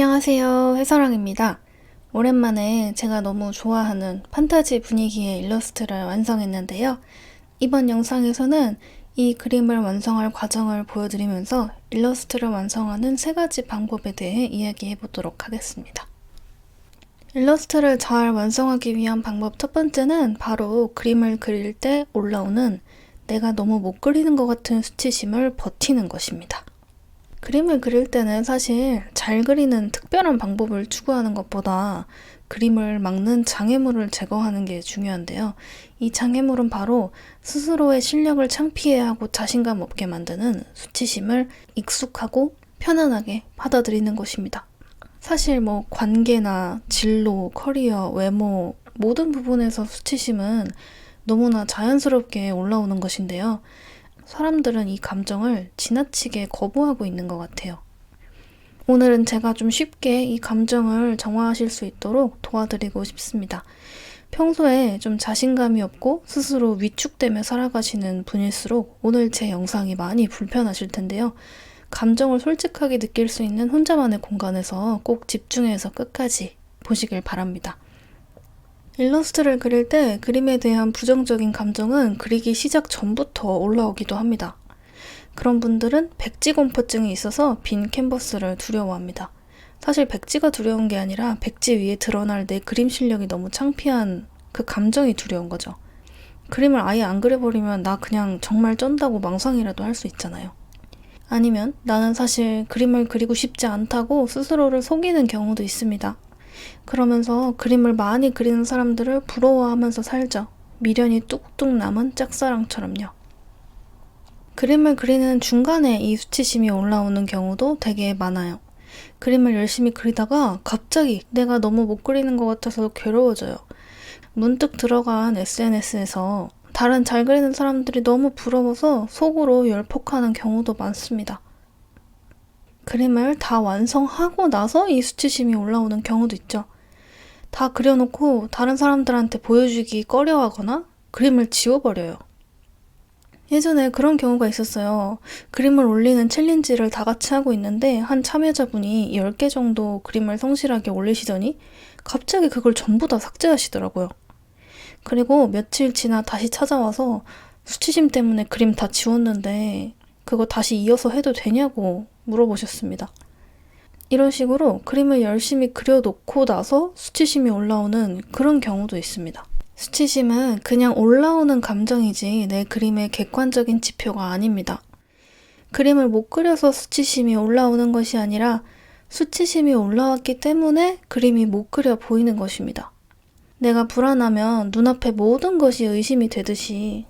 안녕하세요, 해서랑입니다. 오랜만에 제가 너무 좋아하는 판타지 분위기의 일러스트를 완성했는데요. 이번 영상에서는 이 그림을 완성할 과정을 보여드리면서 일러스트를 완성하는 3가지 방법에 대해 이야기해 보도록 하겠습니다. 일러스트를 잘 완성하기 위한 방법 첫 번째는 바로 그림을 그릴 때 올라오는 내가 너무 못 그리는 것 같은 수치심을 버티는 것입니다. 그림을 그릴 때는 사실 잘 그리는 특별한 방법을 추구하는 것보다 그림을 막는 장애물을 제거하는 게 중요한데요. 이 장애물은 바로 스스로의 실력을 창피해하고 자신감 없게 만드는 수치심을 익숙하고 편안하게 받아들이는 것입니다. 사실 관계나 진로, 커리어, 외모 모든 부분에서 수치심은 너무나 자연스럽게 올라오는 것인데요. 사람들은 이 감정을 지나치게 거부하고 있는 것 같아요. 오늘은 제가 좀 쉽게 이 감정을 정화하실 수 있도록 도와드리고 싶습니다. 평소에 좀 자신감이 없고 스스로 위축되며 살아가시는 분일수록 오늘 제 영상이 많이 불편하실 텐데요. 감정을 솔직하게 느낄 수 있는 혼자만의 공간에서 꼭 집중해서 끝까지 보시길 바랍니다. 일러스트를 그릴 때 그림에 대한 부정적인 감정은 그리기 시작 전부터 올라오기도 합니다. 그런 분들은 백지 공포증이 있어서 빈 캔버스를 두려워합니다. 사실 백지가 두려운 게 아니라 백지 위에 드러날 내 그림 실력이 너무 창피한 그 감정이 두려운 거죠. 그림을 아예 안 그려버리면 나 그냥 정말 쩐다고 망상이라도 할 수 있잖아요. 아니면 나는 사실 그림을 그리고 싶지 않다고 스스로를 속이는 경우도 있습니다. 그러면서 그림을 많이 그리는 사람들을 부러워하면서 살죠. 미련이 뚝뚝 남은 짝사랑처럼요. 그림을 그리는 중간에 이 수치심이 올라오는 경우도 되게 많아요. 그림을 열심히 그리다가 갑자기 내가 너무 못 그리는 것 같아서 괴로워져요. 문득 들어간 SNS에서 다른 잘 그리는 사람들이 너무 부러워서 속으로 열폭하는 경우도 많습니다. 그림을 다 완성하고 나서 이 수치심이 올라오는 경우도 있죠. 다 그려놓고 다른 사람들한테 보여주기 꺼려하거나 그림을 지워버려요. 예전에 그런 경우가 있었어요. 그림을 올리는 챌린지를 다 같이 하고 있는데 한 참여자분이 10개 정도 그림을 성실하게 올리시더니 갑자기 그걸 전부 다 삭제하시더라고요. 그리고 며칠 지나 다시 찾아와서 수치심 때문에 그림 다 지웠는데 그거 다시 이어서 해도 되냐고 물어보셨습니다. 이런 식으로 그림을 열심히 그려놓고 나서 수치심이 올라오는 그런 경우도 있습니다. 수치심은 그냥 올라오는 감정이지 내 그림의 객관적인 지표가 아닙니다. 그림을 못 그려서 수치심이 올라오는 것이 아니라 수치심이 올라왔기 때문에 그림이 못 그려 보이는 것입니다. 내가 불안하면 눈앞에 모든 것이 의심이 되듯이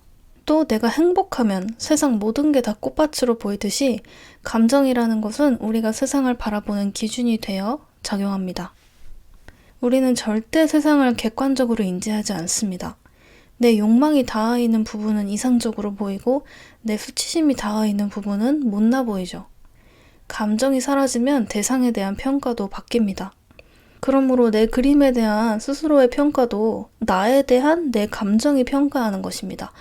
또 내가 행복하면 세상 모든 게 다 꽃밭으로 보이듯이 감정이라는 것은 우리가 세상을 바라보는 기준이 되어 작용합니다. 우리는 절대 세상을 객관적으로 인지하지 않습니다. 내 욕망이 닿아 있는 부분은 이상적으로 보이고 내 수치심이 닿아 있는 부분은 못나 보이죠. 감정이 사라지면 대상에 대한 평가도 바뀝니다. 그러므로 내 그림에 대한 스스로의 평가도 나에 대한 내 감정이 평가하는 것입니다.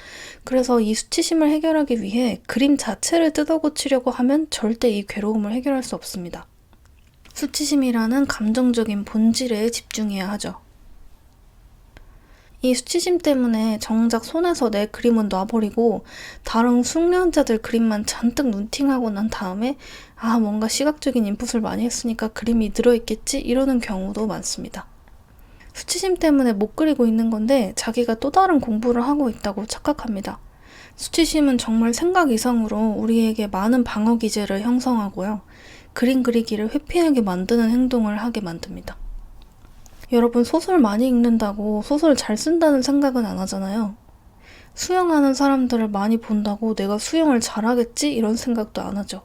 그래서 이 수치심을 해결하기 위해 그림 자체를 뜯어고치려고 하면 절대 이 괴로움을 해결할 수 없습니다. 수치심이라는 감정적인 본질에 집중해야 하죠. 이 수치심 때문에 정작 손에서 내 그림은 놔버리고 다른 숙련자들 그림만 잔뜩 눈팅하고 난 다음에 뭔가 시각적인 인풋을 많이 했으니까 그림이 늘어있겠지 이러는 경우도 많습니다. 수치심 때문에 못 그리고 있는 건데 자기가 또 다른 공부를 하고 있다고 착각합니다. 수치심은 정말 생각 이상으로 우리에게 많은 방어 기제를 형성하고요. 그림 그리기를 회피하게 만드는 행동을 하게 만듭니다. 여러분 소설 많이 읽는다고 소설 잘 쓴다는 생각은 안 하잖아요. 수영하는 사람들을 많이 본다고 내가 수영을 잘하겠지 이런 생각도 안 하죠.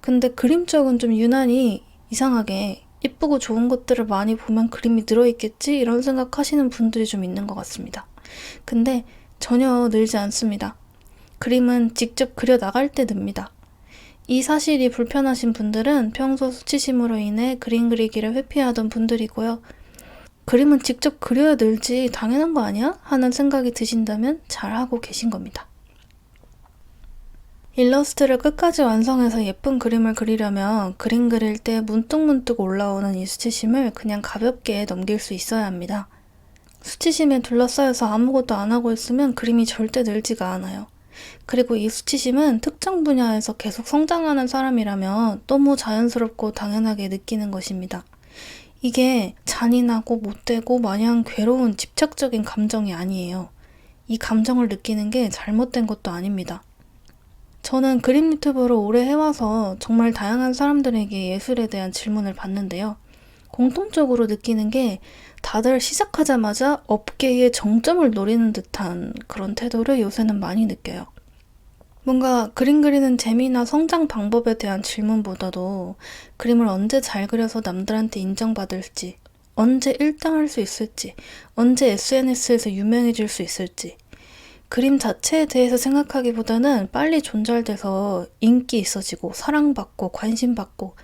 근데 그림 쪽은 좀 유난히 이상하게 예쁘고 좋은 것들을 많이 보면 그림이 늘어있겠지 이런 생각하시는 분들이 좀 있는 것 같습니다. 근데 전혀 늘지 않습니다. 그림은 직접 그려 나갈 때 늡니다. 이 사실이 불편하신 분들은 평소 수치심으로 인해 그림 그리기를 회피하던 분들이고요. 그림은 직접 그려야 늘지 당연한 거 아니야? 하는 생각이 드신다면 잘하고 계신 겁니다. 일러스트를 끝까지 완성해서 예쁜 그림을 그리려면 그림 그릴 때 문득문득 올라오는 이 수치심을 그냥 가볍게 넘길 수 있어야 합니다. 수치심에 둘러싸여서 아무것도 안 하고 있으면 그림이 절대 늘지가 않아요. 그리고 이 수치심은 특정 분야에서 계속 성장하는 사람이라면 너무 자연스럽고 당연하게 느끼는 것입니다. 이게 잔인하고 못되고 마냥 괴로운 집착적인 감정이 아니에요. 이 감정을 느끼는 게 잘못된 것도 아닙니다. 저는 그림 유튜브를 오래 해와서 정말 다양한 사람들에게 예술에 대한 질문을 받는데요. 공통적으로 느끼는 게 다들 시작하자마자 업계의 정점을 노리는 듯한 그런 태도를 요새는 많이 느껴요. 뭔가 그림 그리는 재미나 성장 방법에 대한 질문보다도 그림을 언제 잘 그려서 남들한테 인정받을지, 언제 1등 할 수 있을지, 언제 SNS에서 유명해질 수 있을지, 그림 자체에 대해서 생각하기보다는 빨리 존잘돼서 인기 있어지고 사랑받고 관심받고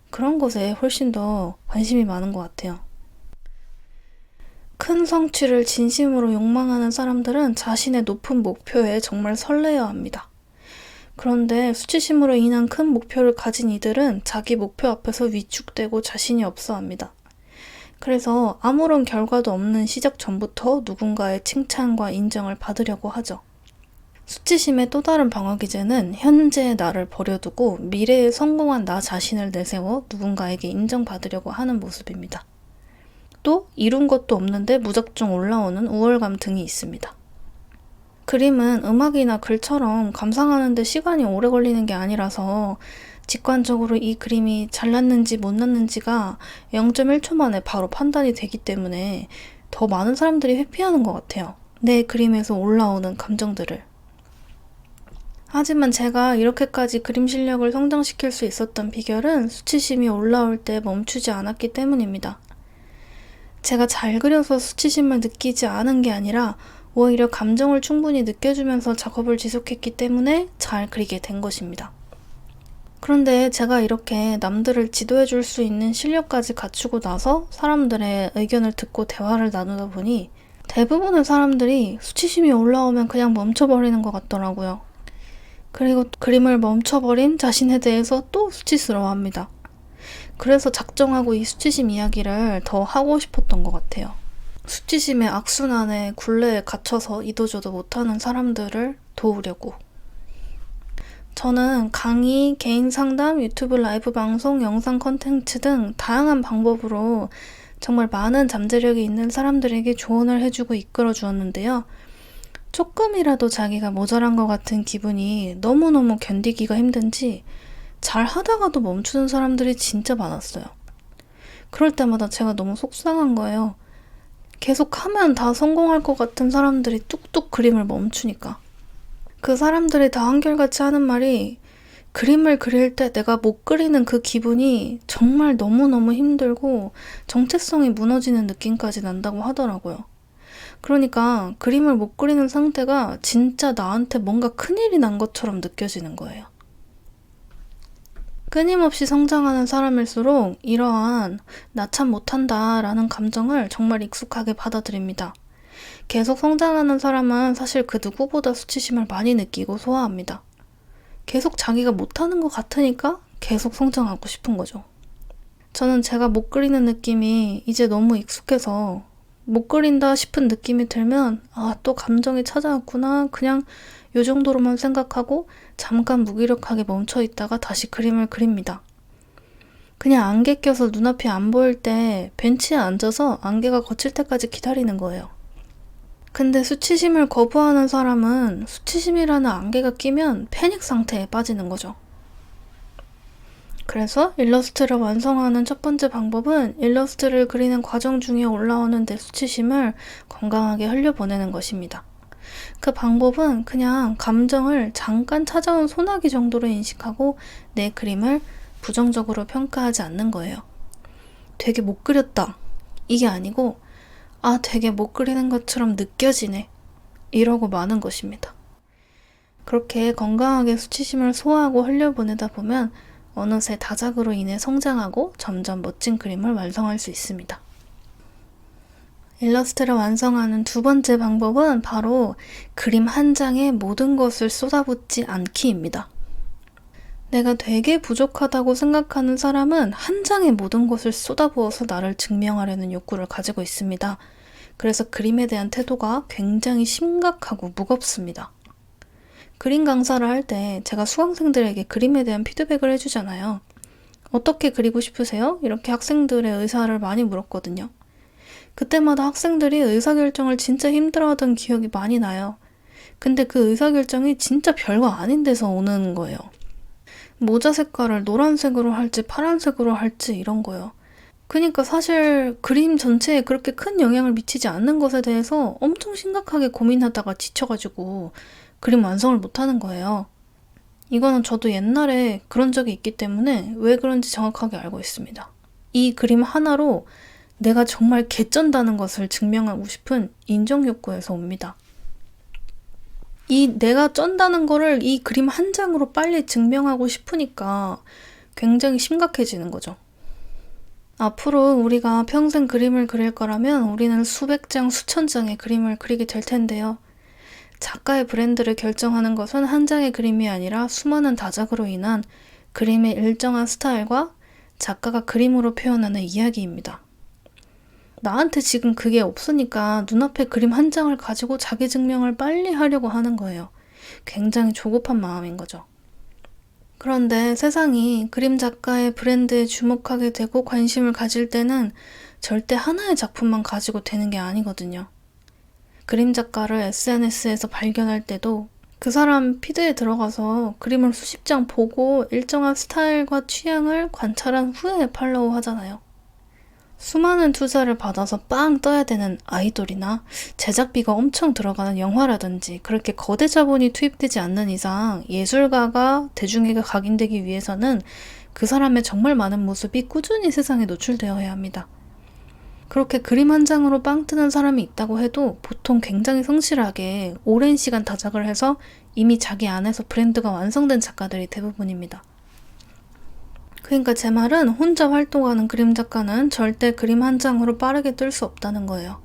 그런 것에 훨씬 더 관심이 많은 것 같아요. 큰 성취를 진심으로 욕망하는 사람들은 자신의 높은 목표에 정말 설레어 합니다. 그런데 수치심으로 인한 큰 목표를 가진 이들은 자기 목표 앞에서 위축되고 자신이 없어 합니다. 그래서 아무런 결과도 없는 시작 전부터 누군가의 칭찬과 인정을 받으려고 하죠. 수치심의 또 다른 방어 기제는 현재의 나를 버려두고 미래에 성공한 나 자신을 내세워 누군가에게 인정받으려고 하는 모습입니다. 또 이룬 것도 없는데 무작정 올라오는 우월감 등이 있습니다. 그림은 음악이나 글처럼 감상하는 데 시간이 오래 걸리는 게 아니라서 직관적으로 이 그림이 잘났는지 못났는지가 0.1초 만에 바로 판단이 되기 때문에 더 많은 사람들이 회피하는 것 같아요. 내 그림에서 올라오는 감정들을. 하지만 제가 이렇게까지 그림 실력을 성장시킬 수 있었던 비결은 수치심이 올라올 때 멈추지 않았기 때문입니다. 제가 잘 그려서 수치심을 느끼지 않은 게 아니라 오히려 감정을 충분히 느껴주면서 작업을 지속했기 때문에 잘 그리게 된 것입니다. 그런데 제가 이렇게 남들을 지도해 줄 수 있는 실력까지 갖추고 나서 사람들의 의견을 듣고 대화를 나누다 보니 대부분의 사람들이 수치심이 올라오면 그냥 멈춰버리는 것 같더라고요. 그리고 그림을 멈춰버린 자신에 대해서 또 수치스러워합니다. 그래서 작정하고 이 수치심 이야기를 더 하고 싶었던 것 같아요. 수치심의 악순환의 굴레에 갇혀서 이도저도 못하는 사람들을 도우려고. 저는 강의, 개인 상담, 유튜브 라이브 방송, 영상 컨텐츠 등 다양한 방법으로 정말 많은 잠재력이 있는 사람들에게 조언을 해주고 이끌어 주었는데요. 조금이라도 자기가 모자란 것 같은 기분이 너무너무 견디기가 힘든지 잘 하다가도 멈추는 사람들이 진짜 많았어요. 그럴 때마다 제가 너무 속상한 거예요. 계속 하면 다 성공할 것 같은 사람들이 뚝뚝 그림을 멈추니까. 그 사람들이 다 한결같이 하는 말이 그림을 그릴 때 내가 못 그리는 그 기분이 정말 너무너무 힘들고 정체성이 무너지는 느낌까지 난다고 하더라고요. 그러니까 그림을 못 그리는 상태가 진짜 나한테 뭔가 큰일이 난 것처럼 느껴지는 거예요. 끊임없이 성장하는 사람일수록 이러한 나 참 못한다 라는 감정을 정말 익숙하게 받아들입니다. 계속 성장하는 사람은 사실 그 누구보다 수치심을 많이 느끼고 소화합니다. 계속 자기가 못하는 것 같으니까 계속 성장하고 싶은 거죠. 저는 제가 못 그리는 느낌이 이제 너무 익숙해서 못 그린다 싶은 느낌이 들면 또 감정이 찾아왔구나 그냥 요 정도로만 생각하고 잠깐 무기력하게 멈춰 있다가 다시 그림을 그립니다. 그냥 안개 껴서 눈앞이 안 보일 때 벤치에 앉아서 안개가 걷힐 때까지 기다리는 거예요. 근데 수치심을 거부하는 사람은 수치심이라는 안개가 끼면 패닉 상태에 빠지는 거죠. 그래서 일러스트를 완성하는 첫 번째 방법은 일러스트를 그리는 과정 중에 올라오는 내 수치심을 건강하게 흘려보내는 것입니다. 그 방법은 그냥 감정을 잠깐 찾아온 소나기 정도로 인식하고 내 그림을 부정적으로 평가하지 않는 거예요. 되게 못 그렸다. 이게 아니고 되게 못 그리는 것처럼 느껴지네. 이러고 마는 것입니다. 그렇게 건강하게 수치심을 소화하고 흘려보내다 보면 어느새 다작으로 인해 성장하고 점점 멋진 그림을 완성할 수 있습니다. 일러스트를 완성하는 두 번째 방법은 바로 그림 한 장에 모든 것을 쏟아붓지 않기입니다. 내가 되게 부족하다고 생각하는 사람은 한 장의 모든 것을 쏟아부어서 나를 증명하려는 욕구를 가지고 있습니다. 그래서 그림에 대한 태도가 굉장히 심각하고 무겁습니다. 그림 강사를 할 때 제가 수강생들에게 그림에 대한 피드백을 해주잖아요. 어떻게 그리고 싶으세요? 이렇게 학생들의 의사를 많이 물었거든요. 그때마다 학생들이 의사결정을 진짜 힘들어하던 기억이 많이 나요. 근데 그 의사결정이 진짜 별거 아닌 데서 오는 거예요. 모자 색깔을 노란색으로 할지 파란색으로 할지 이런 거요. 그러니까 사실 그림 전체에 그렇게 큰 영향을 미치지 않는 것에 대해서 엄청 심각하게 고민하다가 지쳐가지고 그림 완성을 못하는 거예요. 이거는 저도 옛날에 그런 적이 있기 때문에 왜 그런지 정확하게 알고 있습니다. 이 그림 하나로 내가 정말 개쩐다는 것을 증명하고 싶은 인정욕구에서 옵니다. 이 내가 쩐다는 거를 이 그림 한 장으로 빨리 증명하고 싶으니까 굉장히 심각해지는 거죠. 앞으로 우리가 평생 그림을 그릴 거라면 우리는 수백 장, 수천 장의 그림을 그리게 될 텐데요. 작가의 브랜드를 결정하는 것은 한 장의 그림이 아니라 수많은 다작으로 인한 그림의 일정한 스타일과 작가가 그림으로 표현하는 이야기입니다. 나한테 지금 그게 없으니까 눈앞에 그림 한 장을 가지고 자기 증명을 빨리 하려고 하는 거예요. 굉장히 조급한 마음인 거죠. 그런데 세상이 그림 작가의 브랜드에 주목하게 되고 관심을 가질 때는 절대 하나의 작품만 가지고 되는 게 아니거든요. 그림 작가를 SNS에서 발견할 때도 그 사람 피드에 들어가서 그림을 수십 장 보고 일정한 스타일과 취향을 관찰한 후에 팔로우 하잖아요. 수많은 투자를 받아서 빵 떠야 되는 아이돌이나 제작비가 엄청 들어가는 영화라든지 그렇게 거대 자본이 투입되지 않는 이상 예술가가 대중에게 각인되기 위해서는 그 사람의 정말 많은 모습이 꾸준히 세상에 노출되어야 합니다. 그렇게 그림 한 장으로 빵 뜨는 사람이 있다고 해도 보통 굉장히 성실하게 오랜 시간 다작을 해서 이미 자기 안에서 브랜드가 완성된 작가들이 대부분입니다. 그러니까 제 말은 혼자 활동하는 그림 작가는 절대 그림 한 장으로 빠르게 뜰 수 없다는 거예요.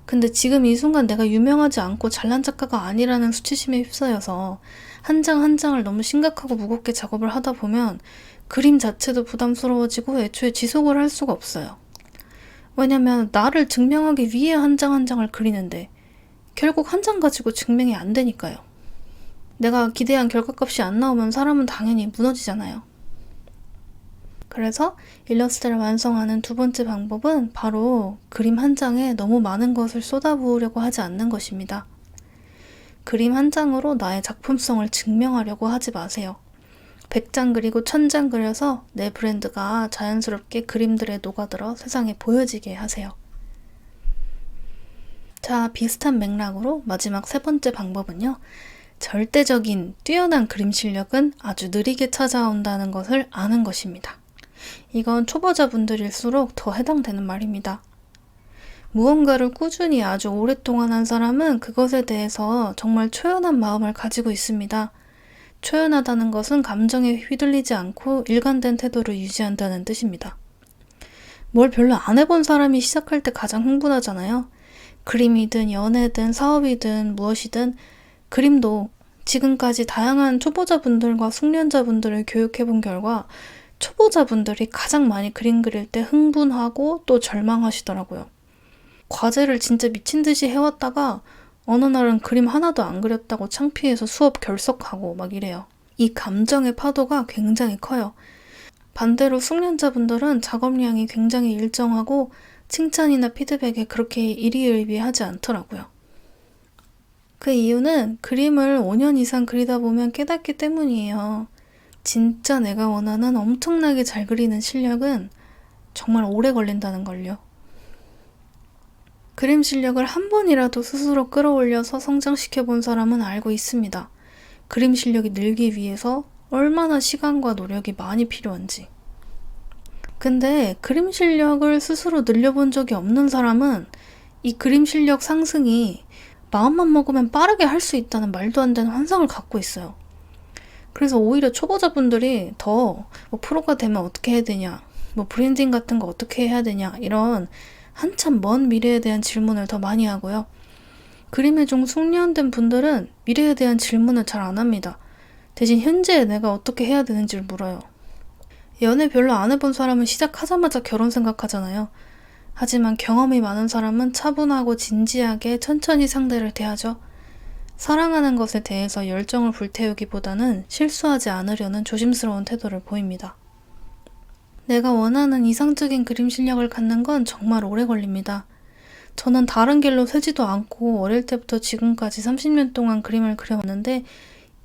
근데 지금 이 순간 내가 유명하지 않고 잘난 작가가 아니라는 수치심에 휩싸여서 한 장 한 장을 너무 심각하고 무겁게 작업을 하다 보면 그림 자체도 부담스러워지고 애초에 지속을 할 수가 없어요. 왜냐면 나를 증명하기 위해 한 장 한 장을 그리는데 결국 한 장 가지고 증명이 안 되니까요. 내가 기대한 결과값이 안 나오면 사람은 당연히 무너지잖아요. 그래서 일러스트를 완성하는 두 번째 방법은 바로 그림 한 장에 너무 많은 것을 쏟아부으려고 하지 않는 것입니다. 그림 한 장으로 나의 작품성을 증명하려고 하지 마세요. 100장 그리고 1000장 그려서 내 브랜드가 자연스럽게 그림들에 녹아들어 세상에 보여지게 하세요. 자, 비슷한 맥락으로 마지막 세 번째 방법은요. 절대적인 뛰어난 그림 실력은 아주 느리게 찾아온다는 것을 아는 것입니다. 이건 초보자분들일수록 더 해당되는 말입니다. 무언가를 꾸준히 아주 오랫동안 한 사람은 그것에 대해서 정말 초연한 마음을 가지고 있습니다. 초연하다는 것은 감정에 휘둘리지 않고 일관된 태도를 유지한다는 뜻입니다. 뭘 별로 안 해본 사람이 시작할 때 가장 흥분하잖아요. 그림이든 연애든 사업이든 무엇이든 그림도 지금까지 다양한 초보자분들과 숙련자분들을 교육해본 결과 초보자분들이 가장 많이 그림 그릴 때 흥분하고 또 절망하시더라고요. 과제를 진짜 미친 듯이 해왔다가 어느 날은 그림 하나도 안 그렸다고 창피해서 수업 결석하고 막 이래요. 이 감정의 파도가 굉장히 커요. 반대로 숙련자분들은 작업량이 굉장히 일정하고 칭찬이나 피드백에 그렇게 일희일비하지 않더라고요. 그 이유는 그림을 5년 이상 그리다 보면 깨닫기 때문이에요. 진짜 내가 원하는 엄청나게 잘 그리는 실력은 정말 오래 걸린다는 걸요. 그림 실력을 한 번이라도 스스로 끌어올려서 성장시켜 본 사람은 알고 있습니다. 그림 실력이 늘기 위해서 얼마나 시간과 노력이 많이 필요한지. 근데 그림 실력을 스스로 늘려본 적이 없는 사람은 이 그림 실력 상승이 마음만 먹으면 빠르게 할 수 있다는 말도 안 되는 환상을 갖고 있어요. 그래서 오히려 초보자분들이 더 프로가 되면 어떻게 해야 되냐, 브랜딩 같은 거 어떻게 해야 되냐 이런 한참 먼 미래에 대한 질문을 더 많이 하고요. 그림에 좀 숙련된 분들은 미래에 대한 질문을 잘 안 합니다. 대신 현재의 내가 어떻게 해야 되는지를 물어요. 연애 별로 안 해본 사람은 시작하자마자 결혼 생각하잖아요. 하지만 경험이 많은 사람은 차분하고 진지하게 천천히 상대를 대하죠. 사랑하는 것에 대해서 열정을 불태우기보다는 실수하지 않으려는 조심스러운 태도를 보입니다. 내가 원하는 이상적인 그림 실력을 갖는 건 정말 오래 걸립니다. 저는 다른 길로 새지도 않고 어릴 때부터 지금까지 30년 동안 그림을 그려왔는데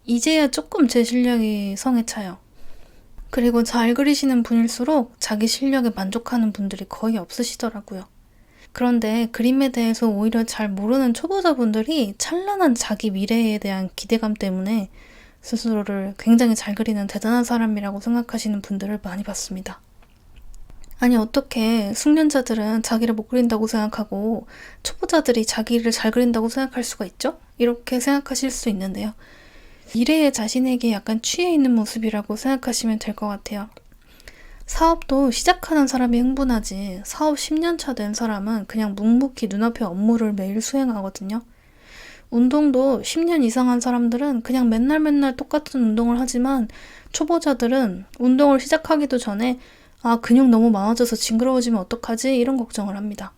이제야 조금 제 실력이 성에 차요. 그리고 잘 그리시는 분일수록 자기 실력에 만족하는 분들이 거의 없으시더라고요. 그런데 그림에 대해서 오히려 잘 모르는 초보자분들이 찬란한 자기 미래에 대한 기대감 때문에 스스로를 굉장히 잘 그리는 대단한 사람이라고 생각하시는 분들을 많이 봤습니다. 아니 어떻게 숙련자들은 자기를 못 그린다고 생각하고 초보자들이 자기를 잘 그린다고 생각할 수가 있죠? 이렇게 생각하실 수 있는데요. 미래의 자신에게 약간 취해 있는 모습이라고 생각하시면 될 것 같아요. 사업도 시작하는 사람이 흥분하지 사업 10년 차 된 사람은 그냥 묵묵히 눈앞의 업무를 매일 수행하거든요. 운동도 10년 이상 한 사람들은 그냥 맨날 똑같은 운동을 하지만 초보자들은 운동을 시작하기도 전에 근육 너무 많아져서 징그러워지면 어떡하지? 이런 걱정을 합니다.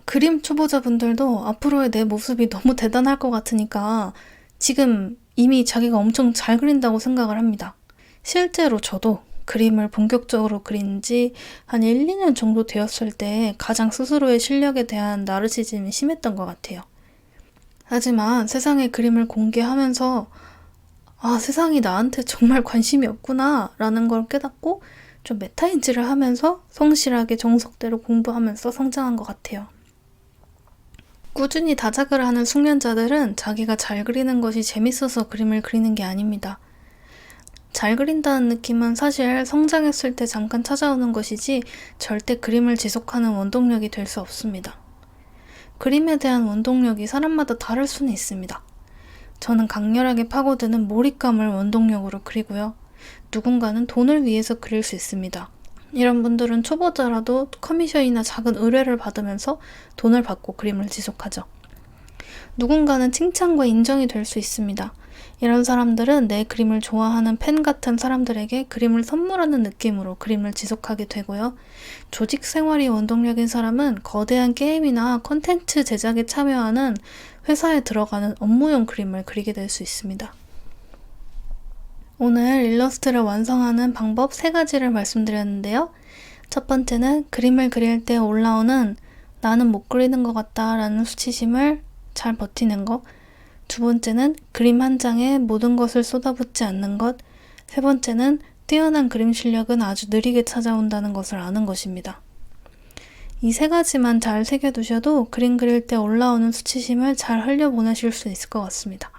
그림 초보자분들도 앞으로의 내 모습이 너무 대단할 것 같으니까 지금 이미 자기가 엄청 잘 그린다고 생각을 합니다. 실제로 저도 그림을 본격적으로 그린 지 한 1, 2년 정도 되었을 때 가장 스스로의 실력에 대한 나르시즘이 심했던 것 같아요. 하지만 세상에 그림을 공개하면서 세상이 나한테 정말 관심이 없구나 라는 걸 깨닫고 좀 메타인지를 하면서 성실하게 정석대로 공부하면서 성장한 것 같아요. 꾸준히 다작을 하는 숙련자들은 자기가 잘 그리는 것이 재밌어서 그림을 그리는 게 아닙니다. 잘 그린다는 느낌은 사실 성장했을 때 잠깐 찾아오는 것이지 절대 그림을 지속하는 원동력이 될 수 없습니다. 그림에 대한 원동력이 사람마다 다를 수는 있습니다. 저는 강렬하게 파고드는 몰입감을 원동력으로 그리고요. 누군가는 돈을 위해서 그릴 수 있습니다. 이런 분들은 초보자라도 커미션이나 작은 의뢰를 받으면서 돈을 받고 그림을 지속하죠. 누군가는 칭찬과 인정이 될 수 있습니다. 이런 사람들은 내 그림을 좋아하는 팬 같은 사람들에게 그림을 선물하는 느낌으로 그림을 지속하게 되고요. 조직 생활이 원동력인 사람은 거대한 게임이나 콘텐츠 제작에 참여하는 회사에 들어가는 업무용 그림을 그리게 될 수 있습니다. 오늘 일러스트를 완성하는 방법 3가지를 말씀드렸는데요. 첫 번째는 그림을 그릴 때 올라오는 나는 못 그리는 것 같다 라는 수치심을 잘 버티는 것. 두 번째는 그림 한 장에 모든 것을 쏟아붓지 않는 것. 세 번째는 뛰어난 그림 실력은 아주 느리게 찾아온다는 것을 아는 것입니다. 이 3가지만 잘 새겨두셔도 그림 그릴 때 올라오는 수치심을 잘 흘려보내실 수 있을 것 같습니다.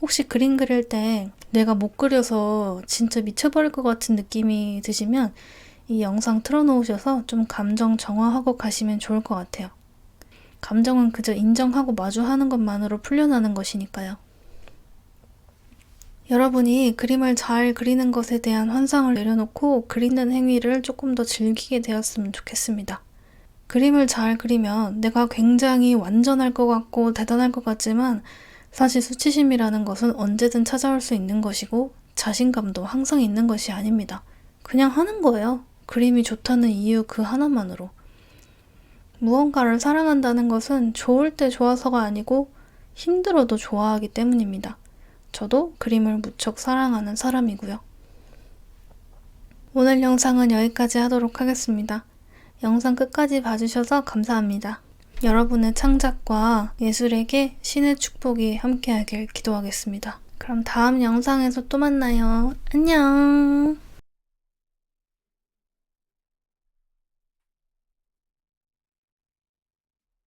혹시 그림 그릴 때 내가 못 그려서 진짜 미쳐버릴 것 같은 느낌이 드시면 이 영상 틀어놓으셔서 좀 감정 정화하고 가시면 좋을 것 같아요. 감정은 그저 인정하고 마주하는 것만으로 풀려나는 것이니까요. 여러분이 그림을 잘 그리는 것에 대한 환상을 내려놓고 그리는 행위를 조금 더 즐기게 되었으면 좋겠습니다. 그림을 잘 그리면 내가 굉장히 완전할 것 같고 대단할 것 같지만 사실 수치심이라는 것은 언제든 찾아올 수 있는 것이고 자신감도 항상 있는 것이 아닙니다. 그냥 하는 거예요. 그림이 좋다는 이유 그 하나만으로. 무언가를 사랑한다는 것은 좋을 때 좋아서가 아니고 힘들어도 좋아하기 때문입니다. 저도 그림을 무척 사랑하는 사람이고요. 오늘 영상은 여기까지 하도록 하겠습니다. 영상 끝까지 봐주셔서 감사합니다. 여러분의 창작과 예술에게 신의 축복이 함께하길 기도하겠습니다. 그럼 다음 영상에서 또 만나요. 안녕!